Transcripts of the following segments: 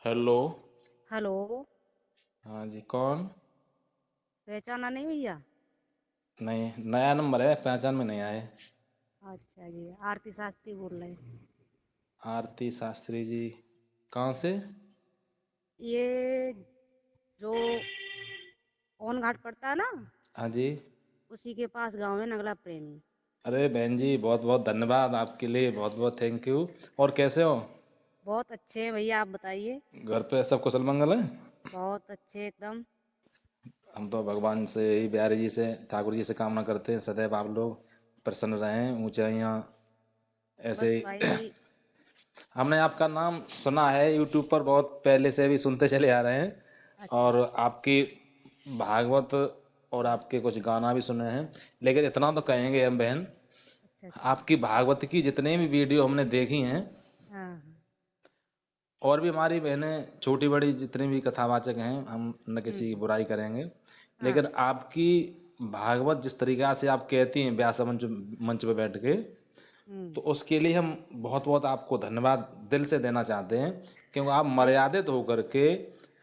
Hello. Hello. हाँ जी, कौन? पहचाना नहीं भैया? नहीं, नया नंबर है, पहचान में नहीं आए। अच्छा जी, आरती शास्त्री बोल रहे हैं। आरती शास्त्री जी? कहाँ से? ये जो ओन घाट पड़ता है ना, हाँ जी। उसी के पास गांव है नगला प्रेमी। अरे बहन जी, बहुत बहुत धन्यवाद, आपके लिए बहुत बहुत थैंक यू। और कैसे हो? बहुत अच्छे हैं भैया, आप बताइए। घर पे सब कुशल मंगल है? बहुत अच्छे एकदम। हम तो भगवान से यही, बिहारी जी से, ठाकुर जी से कामना करते हैं सदैव आप लोग प्रसन्न रहें, ऊंचाइयाँ ऐसे बस ही। भाई। हमने आपका नाम सुना है यूट्यूब पर, बहुत पहले से भी सुनते चले आ रहे हैं। अच्छा और आपकी भागवत और आपके कुछ गाना भी सुने हैं। लेकिन इतना तो कहेंगे हम बहन, अच्छा। अच्छा। आपकी भागवत की जितने भी वीडियो हमने देखी हैं, हाँ हाँ। और भी हमारी बहनें छोटी बड़ी जितनी भी कथावाचक हैं, हम न किसी की हम्म। बुराई करेंगे, हाँ। लेकिन आपकी भागवत जिस तरीक़ा से आप कहती हैं व्यास मंच मंच पे बैठ के, हम्म। तो उसके लिए हम बहुत बहुत आपको धन्यवाद दिल से देना चाहते हैं। क्योंकि आप भाई। मर्यादित होकर के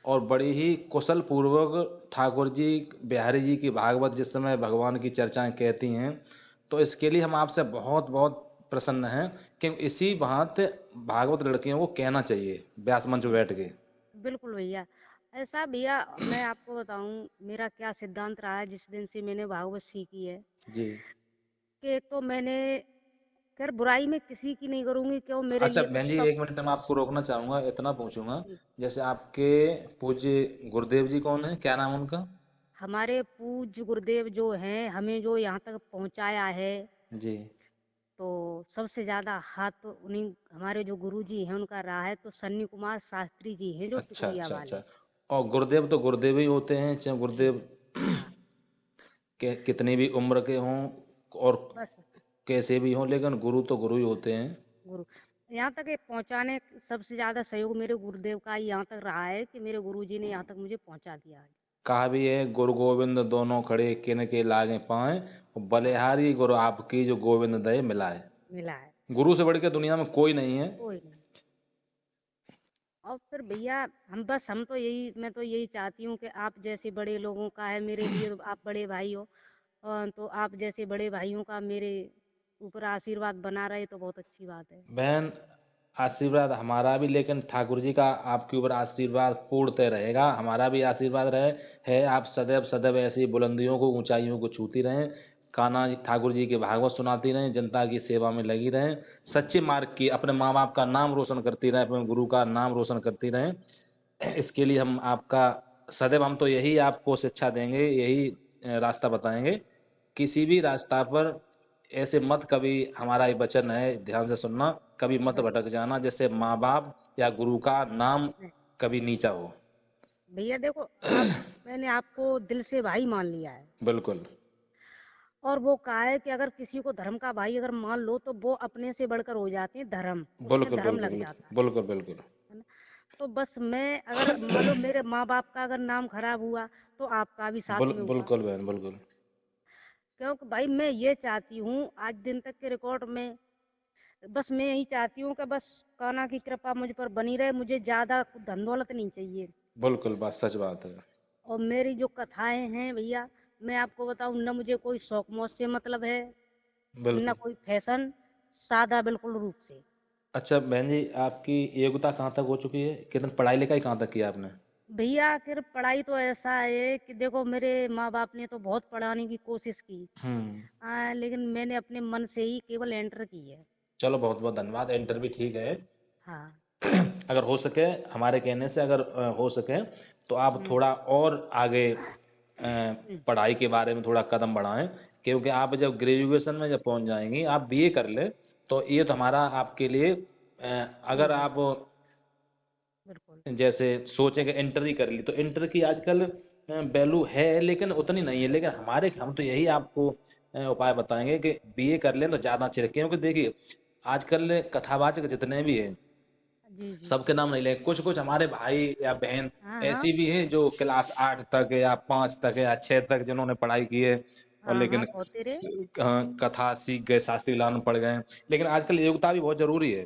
और बड़ी ही कुशल पूर्वक ठाकुर जी, बिहारी जी की भागवत जिस समय भगवान की चर्चाएं कहती हैं, तो इसके लिए हम आपसे बहुत बहुत प्रसन्न हैं। क्योंकि इसी बात भागवत लड़कियों को कहना चाहिए व्यास मंच पर बैठ के। बिल्कुल भैया। ऐसा भैया, मैं आपको बताऊं मेरा क्या सिद्धांत रहा है जिस दिन से मैंने भागवत सीखी है। जी। कि एक तो मैंने, खैर बुराई में किसी की नहीं करूंगी, क्यों मेरे अच्छा लिए तो बहन जी, सब। एक मिनट मैं आपको रोकना चाहूँगा, इतना पूछूंगा। जी। जैसे आपके पूज्य गुरुदेव जी कौन है, क्या नाम उनका? हमारे पूज्य गुरुदेव जो हैं, हमें जो यहाँ तक पहुँचाया है, जी। तो सबसे ज़्यादा हाथ तो उन्हीं, हमारे जो गुरु जी हैं उनका रहा है। तो सन्नी कुमार शास्त्री जी हैं जो अच्छा टुकड़िया अच्छा अच्छा। वाले। और गुरुदेव तो गुरुदेव ही होते हैं, चाहे जी। गुरुदेव हाँ। के कितनी भी उम्र के हों और बस। कैसे भी हों, लेकिन गुरु तो गुरु ही होते हैं। गुरु यहाँ तक ये पहुँचाने, सबसे ज़्यादा सहयोग मेरे गुरुदेव का ही यहाँ तक रहा है कि मेरे गुरु जी ने यहाँ तक मुझे पहुँचा दिया है। कहा भी है, गुरु गोविंद दोनों खड़े किन के लागे पाए, हाँ। बलिहारी गुरु आपकी जो गोविंद दय मिलाए। मिला है। गुरु से बढ़ के दुनिया में कोई नहीं है। कोई नहीं। और फिर भैया, हम तो यही, मैं तो यही चाहती हूँ कि आप जैसे बड़े लोगों का है मेरे लिए, तो आप बड़े भाई हो। तो आप जैसे बड़े भाइयों का मेरे ऊपर आशीर्वाद बना रहे तो बहुत अच्छी बात है। बहन, आशीर्वाद हमारा भी, लेकिन ठाकुर जी का आपके ऊपर आशीर्वाद पूर्णतः रहेगा, हमारा भी आशीर्वाद रहे है। आप सदैव सदैव ऐसी बुलंदियों को, ऊंचाइयों को छूती रहें, कान्हा ठाकुर जी की भागवत सुनाती रहें, जनता की सेवा में लगी रहें, सच्चे मार्ग की, अपने माँ बाप का नाम रोशन करती रहें, अपने गुरु का नाम रोशन करती रहें। इसके लिए हम आपका सदैव, हम तो यही आपको शिक्षा देंगे, यही रास्ता बताएंगे। किसी भी रास्ता पर ऐसे मत कभी, हमारा ये वचन है, ध्यान से सुनना, कभी मत बिल्कुल। भटक जाना जैसे माँ बाप या गुरु का नाम नहीं, कभी नीचा हो। भैया देखो, आप, मैंने आपको दिल से भाई मान लिया है। बिल्कुल और वो कहा है कि अगर किसी को धर्म का भाई अगर मान लो तो वो अपने से बढ़कर हो जाते हैं धर्म, उसमें बिल्कुल धर्म बिल्कुल लग बिल्कुल जाता बिल्कुल बिल्कुल। है ना। तो बस मैं, अगर मान लो मेरे माँ बाप का अगर नाम खराब हुआ, तो आपका भी साथ में हुआ। बिल्कुल बहन, बिल्कुल। क्योंकि भाई मैं ये चाहती हूँ आज दिन तक के रिकॉर्ड में, बस मैं यही चाहती हूँ कि बस कान्हा की कृपा मुझ पर बनी रहे, मुझे ज्यादा धन दौलत नहीं चाहिए। बिल्कुल बात, सच बात है। और मेरी जो कथाएं हैं भैया, मैं आपको बताऊं, न मुझे कोई शौक मौज से मतलब है, न बिल्कुल। कोई फैशन, सादा बिल्कुल रूप से। अच्छा बहन जी, आपकी योग्यता कहाँ तक हो चुकी है, कितनी पढ़ाई लिखाई कहाँ तक किया आपने? भैया आखिर पढ़ाई तो ऐसा है कि देखो, मेरे माँ बाप ने तो बहुत पढ़ाने की कोशिश की। हम्म। लेकिन मैंने अपने मन से ही केवल एंटर की है। चलो बहुत बहुत धन्यवाद, इंटर भी ठीक है। हाँ। अगर हो सके, हमारे कहने से अगर हो सके, तो आप हम्म। थोड़ा और आगे हम्म। पढ़ाई के बारे में थोड़ा कदम बढ़ाएं। क्योंकि आप जब ग्रेजुएशन में जब पहुंच जाएंगी, आप बीए कर ले, तो ये तो हमारा आपके लिए वो अगर है। आप बिल्कुल। जैसे सोचें कि इंटर ही कर ली, तो इंटर की आजकल वैल्यू है लेकिन उतनी नहीं है। लेकिन हमारे, हम तो यही आपको उपाय बताएंगे कि बीए कर लें तो ज़्यादा अच्छे, क्योंकि देखिए आजकल कथावाचक जितने भी हैं, जी जी। सबके नाम नहीं लें, कुछ कुछ हमारे भाई या बहन हाँ हाँ। ऐसी भी हैं जो क्लास 8 तक या 5 तक या 6 तक जिन्होंने पढ़ाई की है, और हाँ हाँ, लेकिन और तेरे। कथा सीख गए, शास्त्री लाइन पढ़ गए। लेकिन आजकल योग्यता भी बहुत जरूरी है।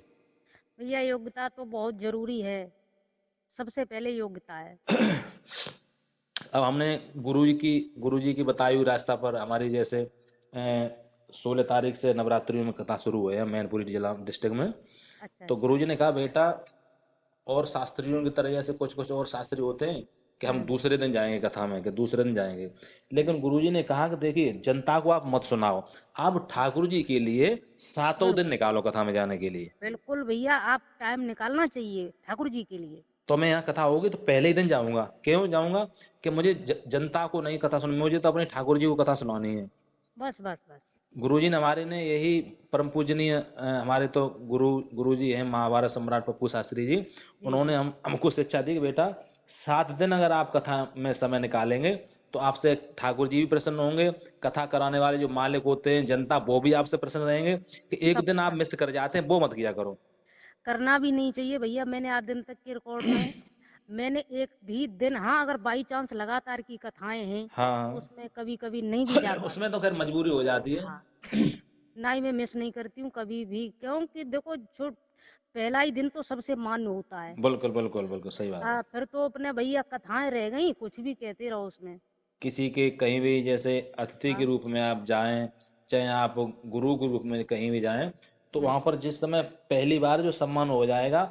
भैया योग्यता तो बहुत जरूरी है। सबसे पहले योग्यता है। अब हमने गुरु जी की बताई हुई रास्ता पर हमारी जैसे 16 तारीख से नवरात्रि में कथा शुरू हुई है मैनपुरी जिला डिस्ट्रिक्ट में। अच्छा तो अच्छा। गुरुजी ने कहा बेटा, और शास्त्रियों की तरह जैसे कुछ कुछ और शास्त्री होते हैं कि हम हम्म। दूसरे दिन जाएंगे कथा में, कि दूसरे दिन जाएंगे। लेकिन गुरुजी ने कहा कि देखिए, जनता को आप मत सुनाओ, आप ठाकुर जी के लिए सातों दिन बिल्कुल निकालो कथा में जाने के लिए। बिल्कुल भैया, आप टाइम निकालना चाहिए ठाकुर जी के लिए। तो मैं यहाँ कथा होगी तो पहले ही दिन जाऊंगा। क्यों जाऊंगा? कि मुझे जनता को नहीं कथा सुननी, मुझे तो अपने ठाकुर जी को कथा सुनानी है। बस बस बस। गुरुजी ने हमारे ने यही परम पूजनीय हमारे तो गुरुजी हैं महाभारत सम्राट पप्पू शास्त्री जी। जी उन्होंने जी। हमको शिक्षा दी कि बेटा, 7 दिन अगर आप कथा में समय निकालेंगे तो आपसे ठाकुर जी भी प्रसन्न होंगे, कथा कराने वाले जो मालिक होते हैं जनता, वो भी आपसे प्रसन्न रहेंगे। कि एक सब दिन आप सब मिस कर जाते हैं, वो मत किया करो। करना भी नहीं चाहिए भैया। मैंने आज दिन तक के रिकॉर्ड में, मैंने एक भी दिन, हाँ अगर बाई चांस लगातार की कथाएं हैं तो हाँ। उसमें कभी कभी नहीं भी जा उसमें पाती। तो खैर मजबूरी हो जाती है। हाँ, ना ही मैं मिस नहीं करती हूँ कभी भी, क्योंकि देखो जो पहला ही दिन तो सबसे मान्य होता है। बिल्कुल बिल्कुल बिल्कुल सही बात है। हाँ, फिर तो अपने भैया कथाएं रह गई, कुछ भी कहते रहो उसमें। किसी के कहीं भी जैसे अतिथि के हाँ। रूप में आप जाएं, चाहे आप गुरु के रूप में कहीं भी जाएं, तो वहां पर जिस समय पहली बार जो सम्मान हो जाएगा,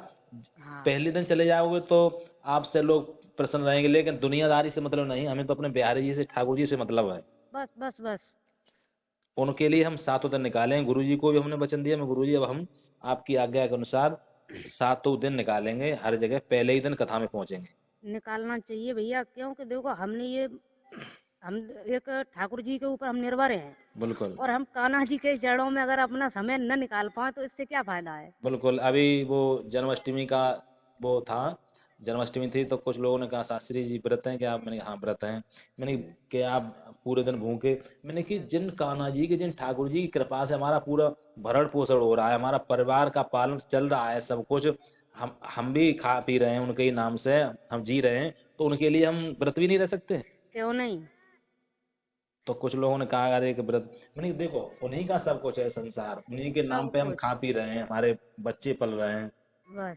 हाँ। पहले दिन चले जाओगे तो आपसे लोग प्रसन्न रहेंगे। लेकिन दुनियादारी से मतलब नहीं, हमें तो अपने बिहारी जी से ठाकुर जी से मतलब है। बस बस बस। उनके लिए हम 7 दिन निकालें। गुरु जी को भी हमने वचन दिया, मैं गुरु जी अब हम आपकी आज्ञा के अनुसार 7 दिन निकालेंगे, हर जगह पहले ही दिन कथा में पहुंचेंगे। निकालना चाहिए भैया, क्योंकि देखो हमने ये, हम एक ठाकुर जी के ऊपर हम निर्भर हैं, बिल्कुल और हम कान्हा जी के जड़ों में अगर अपना समय न निकाल पाए तो इससे क्या फायदा है। बिल्कुल। अभी वो जन्माष्टमी का वो था, जन्माष्टमी थी तो कुछ लोगों ने कहा शास्त्री जी व्रत हैं क्या? मैंने कहा हाँ व्रत हैं। मैंने कि आप पूरे दिन भूखे? मैंने कि जिन कान्हा जी के, जिन ठाकुर जी की कृपा से हमारा पूरा भरण पोषण हो रहा है, हमारा परिवार का पालन चल रहा है, सब कुछ हम भी खा पी रहे हैं उनके ही नाम से, हम जी रहे हैं, तो उनके लिए हम व्रत भी नहीं रह सकते? क्यों नहीं। तो कुछ लोगों ने कहा अरे कि व्रत, मैंने कहा, देखो उन्हीं का सब कुछ है संसार, उन्हीं के नाम सब पे हम कुछ। खा पी रहे हैं, हमारे बच्चे पल रहे हैं। बस।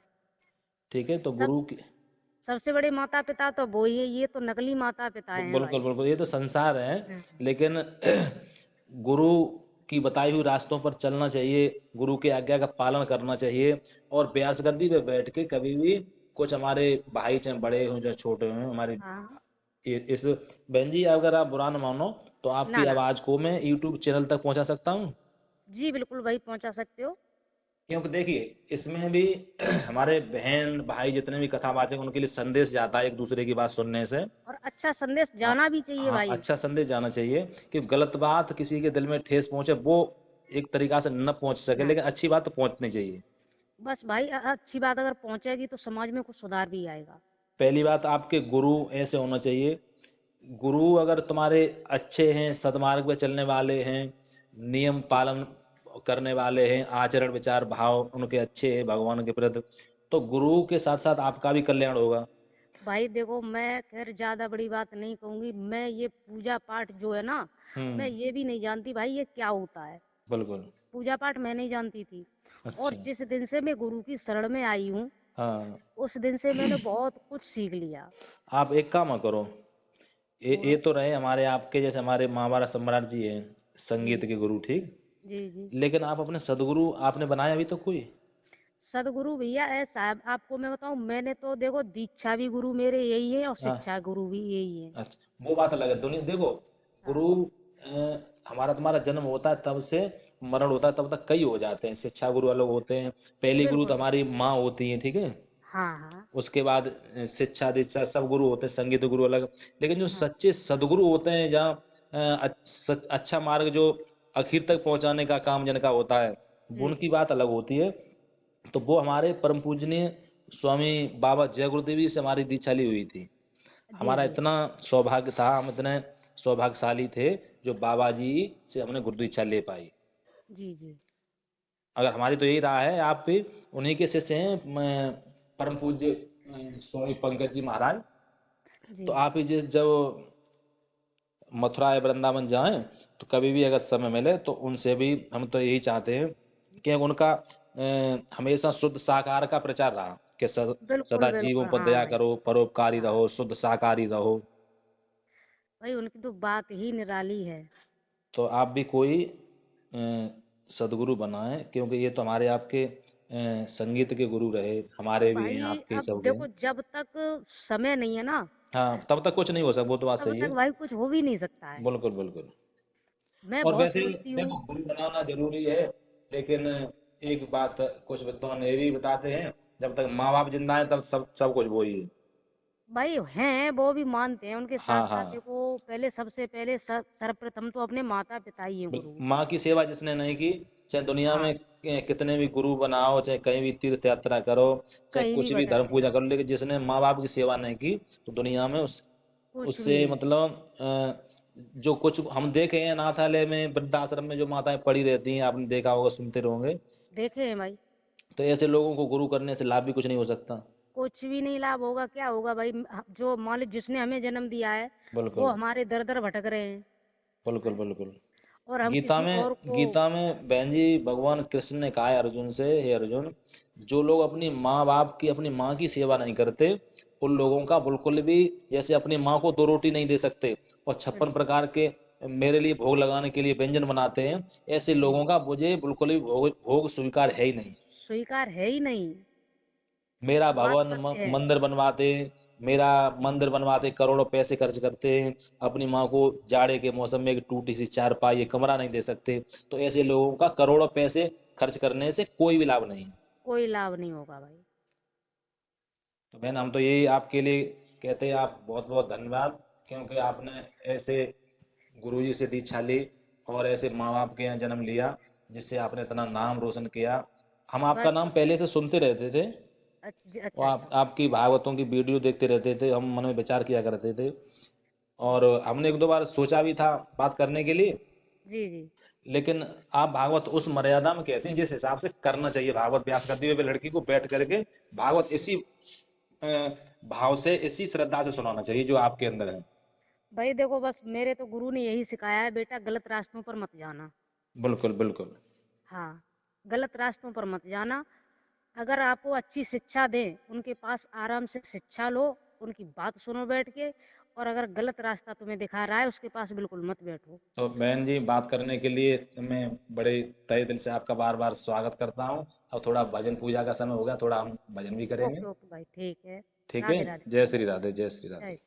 ठीक है, तो सब, गुरु की सबसे बड़े माता पिता तो वो ही है, ये तो नकली माता पिता हैं बिल्कुल भाई। बिल्कुल, ये तो संसार है। हम्म। लेकिन गुरु की बताई हुई रास्तों पर चलना चाहिए, गुरु की आज्ञा का पालन करना चाहिए। और व्यास गद्दी पे बैठ के कभी भी कुछ हमारे भाई चाहे बड़े हों चाहे छोटे हों, हमारी हाँ। इस बहन जी, अगर आप बुरा न मानो तो आपकी ना ना। आवाज को मैं यूट्यूब चैनल तक पहुंचा सकता हूँ। जी बिल्कुल भाई, पहुंचा सकते हो। क्योंकि देखिए, इसमें भी हमारे बहन भाई जितने भी कथावाचक हैं, उनके लिए संदेश जाता है एक दूसरे की बात सुनने से। और अच्छा संदेश हाँ। जाना भी चाहिए हाँ, भाई। अच्छा संदेश जाना चाहिए कि गलत बात किसी के दिल में ठेस पहुंचे, वो एक तरीका से न पहुंच सके, ना, लेकिन अच्छी बात तो पहुंचनी चाहिए। बस भाई अच्छी बात अगर पहुंचेगी तो समाज में कुछ सुधार भी आएगा। पहली बात, आपके गुरु ऐसे होना चाहिए। गुरु अगर तुम्हारे अच्छे हैं, सदमार्ग पे चलने वाले हैं, नियम पालन करने वाले हैं, आचरण विचार भाव उनके अच्छे हैं भगवान के प्रति, तो गुरु के साथ साथ आपका भी कल्याण होगा। भाई देखो, मैं खैर ज्यादा बड़ी बात नहीं कहूंगी, मैं ये पूजा पाठ जो है ना, मैं हम्म। ये भी नहीं जानती भाई ये क्या होता है। बिल्कुल। पूजा पाठ मैं नहीं जानती थी। और अच्छा। जिस दिन से मैं गुरु की शरण में आई हूँ, हाँ। उस दिन से मैंने बहुत कुछ सीख लिया। आप एक काम करो, ये बोलो। तो रहे हमारे आपके जैसे हमारे महाभारत सम्राट जी हैं, जी संगीत के गुरु, ठीक। जी जी। लेकिन आप अपने सदगुरु आपने बनाया अभी तो कोई? सदगुरु भैया ऐसा है, आपको मैं बताऊं, मैंने तो देखो दीक्षा भी गुरु मेरे यही है और हाँ। शिक्षा गुरु भी यही है। अच्छा, वो बात अलग है। दुनिया देखो, हाँ। गुरु हमारा तुम्हारा जन्म होता है तब से मरण होता है तब तक कई हो जाते हैं। शिक्षा गुरु अलग होते हैं, पहली गुरु तो बिल्कुल। हमारी माँ होती है, ठीक है। हाँ हाँ उसके बाद शिक्षा दीक्षा सब गुरु होते हैं, संगीत गुरु अलग। लेकिन जो हाँ। सच्चे सदगुरु होते हैं, जहाँ अच्छा मार्ग जो आखिर तक पहुंचाने का काम जिनका होता है, वो जी उनकी बात अलग होती है। तो वो हमारे परम पूजनीय स्वामी बाबा जय गुरुदेवी से हमारी दीक्षा ली हुई थी। जी हमारा जी। इतना सौभाग्य था, हम इतने सौभाग्यशाली थे जो बाबा जी से हमने गुरु दीक्षा ले पाई। जी जी। अगर हमारी तो यही रहा है, आप भी उन्हीं के शिष्य हैं, परम पूज्य स्वामी पंकज जी महाराज। तो जी आप ही जिस जब मथुरा या वृंदावन जाएं तो कभी भी अगर समय मिले तो उनसे भी हम तो यही चाहते हैं कि उनका हमेशा शुद्ध शाकाहार का प्रचार रहा, कि बिल्कुल सदा जीवों बिल्कुल पर हाँ दया भाई। करो, परोपकारी हाँ रहो, शुद्ध शाकाहारी रहो। भाई, उनकी तो बात ही निराली है। तो आप भी कोई सदगुरु बनाएं, क्योंकि ये तो हमारे आपके संगीत के गुरु रहे, हमारे भी हैं, भाई आपके ही अब सब देखो, हैं। जब तक समय नहीं है ना, हाँ, तब तक कुछ नहीं हो सकता, वो तो बात तब सही तक है। भाई कुछ हो भी नहीं सकता है। बिल्कुल बिल्कुल। मैं और बहुत वैसे सोचती हूँ। देखो, गुरु बनाना जरूरी है, लेकिन एक बात कुछ विद्वान ये भी बताते हैं, जब तक माँ बाप जिंदा है तब सब सब कुछ वो ही है। भाई हैं, वो भी मानते हैं, उनके साथ हाँ साथ हाँ। देखो, पहले सबसे पहले सर्वप्रथम तो अपने माता पिता ही हैं गुरु। माँ की सेवा जिसने नहीं की, चाहे दुनिया हाँ, में कितने भी गुरु बनाओ, चाहे कहीं भी तीर्थ यात्रा करो, चाहे कहीं भी कुछ भी धर्म बताए पूजा करो, लेकिन जिसने माँ बाप की सेवा नहीं की, तो दुनिया में कुछ भी उससे नहीं। मतलब जो कुछ हम देखे हैं अनाथालय में, वृद्धाश्रम में जो माताएं पड़ी रहती हैं, आपने देखा होगा, सुनते रहोगे। देखे हैं भाई। तो ऐसे लोगों को गुरु करने से लाभ भी कुछ नहीं हो सकता। कुछ भी नहीं लाभ होगा, क्या होगा भाई? जो मान लो जिसने हमें जन्म दिया है, वो बिल्कुल हमारे दर दर भटक रहे हैं। बिल्कुल हैं? बिल्कुल। और हम गीता किसी में और को। गीता में बहन जी, भगवान कृष्ण ने कहा है अर्जुन से, हे अर्जुन, जो लोग अपनी माँ बाप की, अपनी माँ की सेवा नहीं करते, उन लोगों का बिल्कुल भी, जैसे अपनी माँ को दो रोटी नहीं दे सकते और 56 प्रकार के मेरे लिए भोग लगाने के लिए व्यंजन बनाते हैं, ऐसे जी, लोगों का मुझे बिल्कुल भी भोग भोग स्वीकार है ही नहीं। स्वीकार है ही नहीं। मेरा बात भवन सत्य है। मंदिर बनवाते, मेरा मंदिर बनवाते करोड़ों पैसे खर्च करते हैं, अपनी माँ को जाड़े के मौसम में एक टूटी सी चारपाई, एक कमरा नहीं दे सकते, तो ऐसे लोगों का करोड़ों पैसे खर्च करने से कोई भी लाभ नहीं है। कोई लाभ नहीं होगा भाई। तो बहन, हम तो यही आपके लिए कहते हैं, आप बहुत बहुत धन्यवाद, क्योंकि आपने ऐसे गुरुजी से दीक्षा ली और ऐसे माँ बाप के यहाँ जन्म लिया, जिससे आपने इतना नाम रोशन किया। हम आपका बस। नाम पहले से सुनते रहते थे, और अच्छा अच्छा। आपकी भागवतों की वीडियो देखते रहते थे, हम मन में विचार किया करते थे, और हमने एक दो बार सोचा भी था बात करने के लिए, जी जी। लेकिन आप भागवत उस मर्यादा में कहते हैं जिस हिसाब से करना चाहिए, भागवत व्यास करते हुए लड़की को बैठ करके भागवत इसी अ, भाव से, इसी श्रद्धा से सुनाना चाहिए जो आपके अंदर है। भाई देखो, बस मेरे तो गुरु ने यही सिखाया है, बेटा गलत रास्तों पर मत जाना। बिल्कुल बिल्कुल। हाँ, गलत रास्तों पर मत जाना। अगर आपको अच्छी शिक्षा दें, उनके पास आराम से शिक्षा लो, उनकी बात सुनो बैठ के। और अगर गलत रास्ता तुम्हें दिखा रहा है, उसके पास बिल्कुल मत बैठो। तो बहन जी, बात करने के लिए मैं बड़े तहे दिल से आपका बार बार स्वागत करता हूँ। और थोड़ा भजन पूजा का समय हो गया, थोड़ा हम भजन भी करेंगे। ओके ओके भाई, ठीक है। ठीक है। राधे राधे। जय श्री राधे, जय श्री जय राधे।